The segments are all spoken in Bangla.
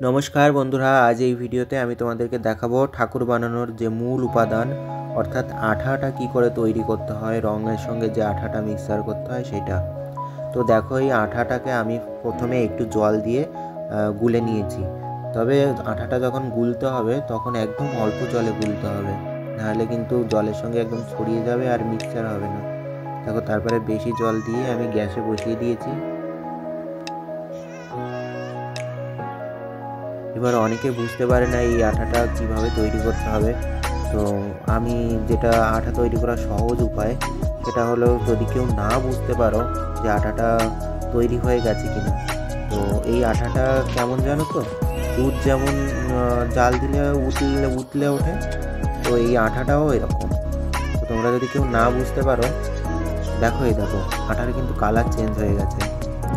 नमस्कार बंधुरा आज এই ভিডিওতে আমি তোমাদেরকে দেখাবো ঠাকুর বানানোর যে মূল উপাদান অর্থাৎ আঠাটা কি করে তৈরি করতে হয় রঙের সঙ্গে যে আঠাটা মিক্সার করতে হয় সেটা। তো দেখো এই আঠাটাকে আমি প্রথমে একটু জল দিয়ে গুলে নিয়েছি। তবে আঠাটা যখন গুলতে হবে তখন একদম অল্প জলে গুলতে হবে, নাহলে কিন্তু জলের সঙ্গে একদম ছড়িয়ে যাবে আর মিক্সচার হবে না। দেখো তারপরে বেশি জল দিয়ে আমি গ্যাসে বসিয়ে দিয়েছি। এবার অনেকে বুঝতে পারে না এই আঠাটা কিভাবে তৈরি করতে হবে। তো আমি যেটা আঠা তৈরি করার সহজ উপায় সেটা হলো, যদি কেউ না বুঝতে পারো যে আঠাটা তৈরি হয়ে গেছে কিনা, তো এই আঠাটা কেমন জানো তো, দুধ যেমন জাল দিলে উতলে ওঠে, তো এই আঠাটাও এরকম। তো তোমরা যদি কেউ না বুঝতে পারো, দেখো আঠার কিন্তু কালার চেঞ্জ হয়ে গেছে।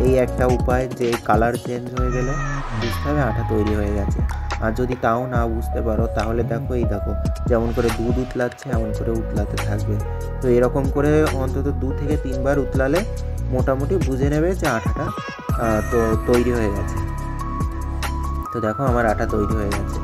এই একটা উপায় যে কালার চেঞ্জ হয়ে গেলে বুঝতে হবে আঠা তৈরি হয়ে গেছে। আর যদি তাও না বুঝতে পারো তাহলে দেখো যেমন করে দুধ উতলাচ্ছে এমন করে উতলাতে থাকবে। তো এরকম করে অন্তত 2 থেকে 3 বার উতলালে মোটামুটি বুঝে নেবে যে আঠাটা তো তৈরি হয়ে গেছে। তো দেখো আমার আটা তৈরি হয়ে গেছে।